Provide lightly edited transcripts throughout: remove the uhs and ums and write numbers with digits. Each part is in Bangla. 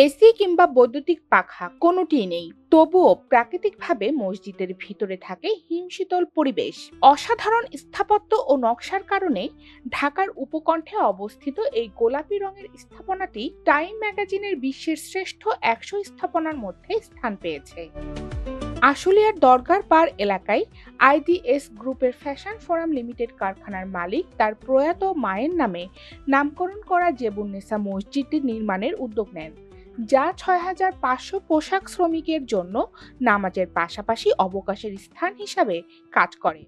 এসি কিংবা বৈদ্যুতিক পাখা কোনোটিই নেই, তবুও প্রাকৃতিকভাবে মসজিদের ভিতরে থাকে হিমশীতল পরিবেশ। অসাধারণ স্থাপত্য ও নকশার কারণে ঢাকার উপকণ্ঠে অবস্থিত এই গোলাপি রঙের স্থাপনাটি টাইম ম্যাগাজিনের বিশ্বের শ্রেষ্ঠ 100 স্থাপনার মধ্যে স্থান পেয়েছে। আশুলিয়ার দরগার পাড় এলাকায় আইডিএস গ্রুপের ফ্যাশন ফোরাম লিমিটেড কারখানার মালিক তার প্রয়াত মায়ের নামে নামকরণ করা জেবুন্নেসা মসজিদটি নির্মাণের উদ্যোগ নেন, যা ৬৫০০ পোশাক শ্রমিকের জন্য নামাজের পাশাপাশি অবকাশের স্থান হিসাবে কাজ করে।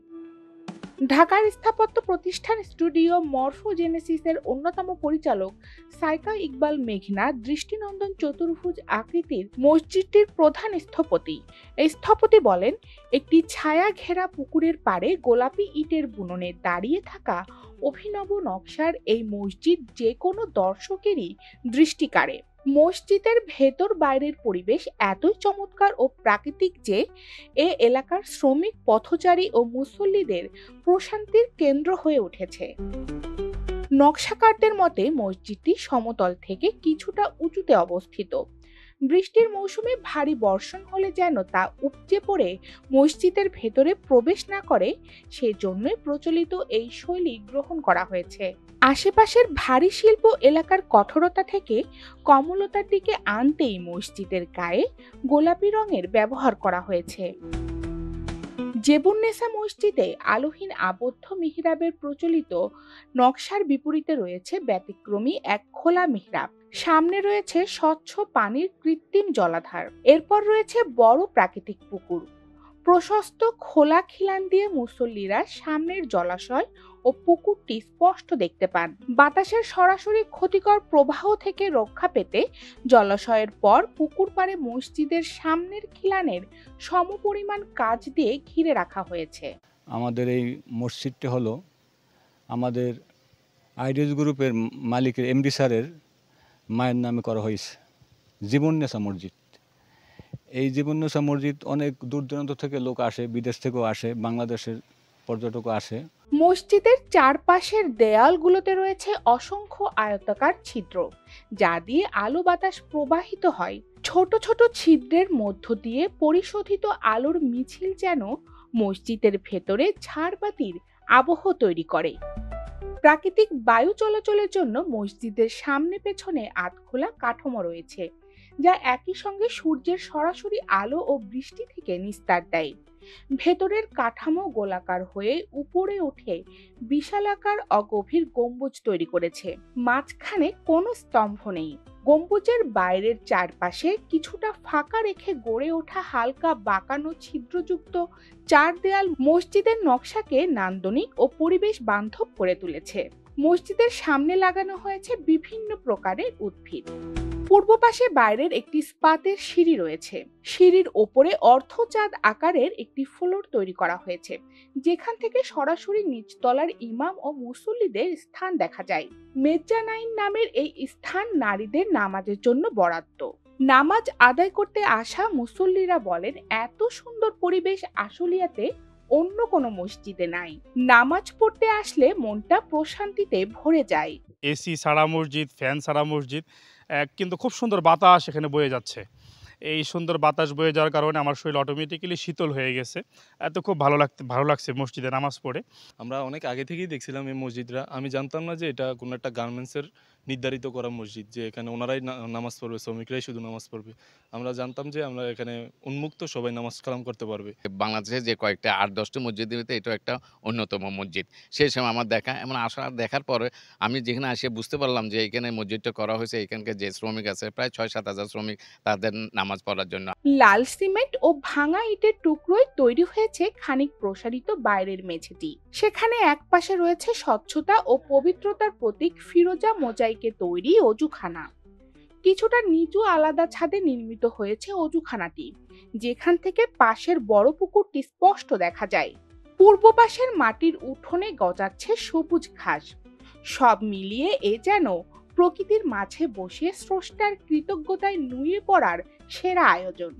ঢাকার স্থাপত্য প্রতিষ্ঠান স্টুডিও মরফোজেনেসিসের অন্যতম পরিচালক সাইকা ইকবাল মেঘনা দৃষ্টিনন্দন চতুর্ভুজ আকৃতির মসজিদটির প্রধান স্থপতি। এই স্থপতি বলেন, একটি ছায়া ঘেরা পুকুরের পাড়ে গোলাপি ইটের বুননে দাঁড়িয়ে থাকা অভিনব নকশার এই মসজিদ যে কোনো দর্শকেরই দৃষ্টি কাড়ে। মসজিদের ভেতর বাইরের পরিবেশ এতই চমৎকার ও প্রাকৃতিক যে এ এলাকার শ্রমিক, পথচারী ও মুসল্লিদের প্রশান্তির কেন্দ্র হয়ে উঠেছে। নকশাকারদের মতে মসজিদটি সমতল থেকে কিছুটা উঁচুতে অবস্থিত। বৃষ্টির মৌসুমে ভারী বর্ষণ হলে যেন তা উপচে পড়ে মসজিদের ভেতরে প্রবেশ না করে, সেজন্যই প্রচলিত এই শৈলী গ্রহণ করা হয়েছে। আশেপাশের ভারী শিল্প এলাকার কঠোরতা থেকে কমলতার দিকে আনতেই মসজিদের গায়ে গোলাপি রঙের ব্যবহার করা হয়েছে। জেবুন্নেসা মসজিদে আলোহীন আবদ্ধ মিহরাবের প্রচলিত নকশার বিপরীতে রয়েছে ব্যতিক্রমী এক খোলা মিহরাব। সামনে রয়েছে স্বচ্ছ পানির কৃত্রিম জলাধার, এরপর রয়েছে বড় প্রাকৃতিক পুকুর। প্রশস্ত খোলা খিলান দিয়ে মুসল্লিরা সামনের জলাশয় ও পুকুরটি স্পষ্ট দেখতে পান। বাতাসের সরাসরি ক্ষতিকর প্রবাহ থেকে রক্ষা পেতে জলাশয়ের পর পুকুর পাড়ে মসজিদের সামনের খিলানের সমপরিমাণ কাজ দিয়ে ঘিরে রাখা হয়েছে। আমাদের এই মসজিদটি হলো আমাদের আইডিএস গ্রুপের মালিকের এমডি স্যারের মায়ের নামে করা হয়েছে জীবন্নেসা মসজিদ। এই জীবন্নেসা মসজিদ অনেক দূর দূরান্ত থেকে লোক আসে, বিদেশ থেকেও আসে, বাংলাদেশের পর্যটকও আসে। মসজিদের চারপাশের দেয়ালগুলোতে রয়েছে অসংখ্য আয়তাকার ছিদ্র, যা দিয়ে আলো বাতাস প্রবাহিত হয়। ছোট ছোট ছিদ্রের মধ্য দিয়ে পরিশোধিত আলোর মিছিল যেন মসজিদের ভেতরে ঝাড়বাতির আবহ তৈরি করে। প্রাকৃতিক বায়ু চলাচলের জন্য মসজিদের সামনে পেছনে আধখোলা কাঠামো রয়েছে, যা একই সঙ্গে সূর্যের সরাসরি আলো ও বৃষ্টি থেকে নিস্তার দেয়। ভেতরের কাঠামো গোলাকার হয়ে উপরে উঠে বিশালাকার অগভীর গম্বুজ তৈরি করেছে। মাঝখানে কোনো স্তম্ভ নেই। গম্বুজের বাইরের চারপাশে কিছুটা ফাঁকা রেখে গড়ে ওঠা হালকা বাঁকানো ছিদ্রযুক্ত চার দেয়াল মসজিদের নকশাকে নান্দনিক ও পরিবেশ বান্ধব করে তুলেছে। মসজিদের সামনে লাগানো হয়েছে বিভিন্ন প্রকারের উদ্ভিদ। পূর্ব পাশে বাইরের একটি স্পাতের সিঁড়ি রয়েছে। সিঁড়ির ওপরে অর্ধচাঁদ আকারের একটি ফ্লোর তৈরি করা হয়েছে, যেখান থেকে সরাসরি নিচতলার ইমাম ও মুসল্লিদের স্থান দেখা যায়। মেজ্জানাইন নামের এই স্থান নারীদের নামাজের জন্য বরাদ্দ। নামাজ আদায় করতে আসা মুসল্লিরা বলেন, এত সুন্দর পরিবেশ আশুলিয়াতে অন্য কোনো মসজিদে নাই। নামাজ পড়তে আসলে মনটা প্রশান্তিতে ভরে যায়। এসি ছাড়া মসজিদ, ফ্যান ছাড়া মসজিদ, কিন্তু খুব সুন্দর বাতাস এখানে বয়ে যাচ্ছে। এই সুন্দর বাতাস বয়ে যাওয়ার কারণে আমার শরীর অটোমেটিক্যালি শীতল হয়ে গেছে। এত খুব ভালো লাগছে মসজিদে নামাজ পড়ে। আমরা অনেক আগে থেকেই দেখছিলাম এই মসজিদটা। আমি জানতাম না যে এটা কোনো একটা গার্মেন্টসের নির্ধারিত করা মসজিদ, যে এখানে ওনারাই নামাজ পড়বে, শ্রমিকরাই শুধু নামাজ পড়বে। আমরা জানতাম যে আমরা এখানে উন্মুক্ত, সবাই নামাজ কালাম করতে পারবে। বাংলাদেশে যে কয়েকটা ৮-১০টি মসজিদের ভিতরে এটা একটা অন্যতম মসজিদ। সেই সময় আমার দেখা, এমন দেখার পরে আমি যেখানে আসে বুঝতে পারলাম যে এখানে মসজিদটা করা হয়েছে এখানকার যে শ্রমিক আছে প্রায় ৬-৭ হাজার শ্রমিক, তাদের নামাজ পড়ার জন্য। লাল সিমেন্ট ও ভাঙা ইটের টুকরোয় তৈরি হয়েছে খানিক প্রসারিত বাইরের মেঝেটি। সেখানে একপাশে রয়েছে স্বচ্ছতা ও পবিত্রতার প্রতীক ফিরোজা মোজাইকে তৈরি অজুখানা। কিছুটা নিচু আলাদা ছাদে নির্মিত হয়েছে অজুখানাটি, যেখান থেকে পাশের বড় পুকুরটি স্পষ্ট দেখা যায়। পূর্ব পাশের মাটির উঠোনে গজাচ্ছে সবুজ ঘাস। সব মিলিয়ে এ যেন প্রকৃতির মাঝে বসে স্রষ্টার কৃতজ্ঞতায় নুয়ে পড়ার সেরা আয়োজন।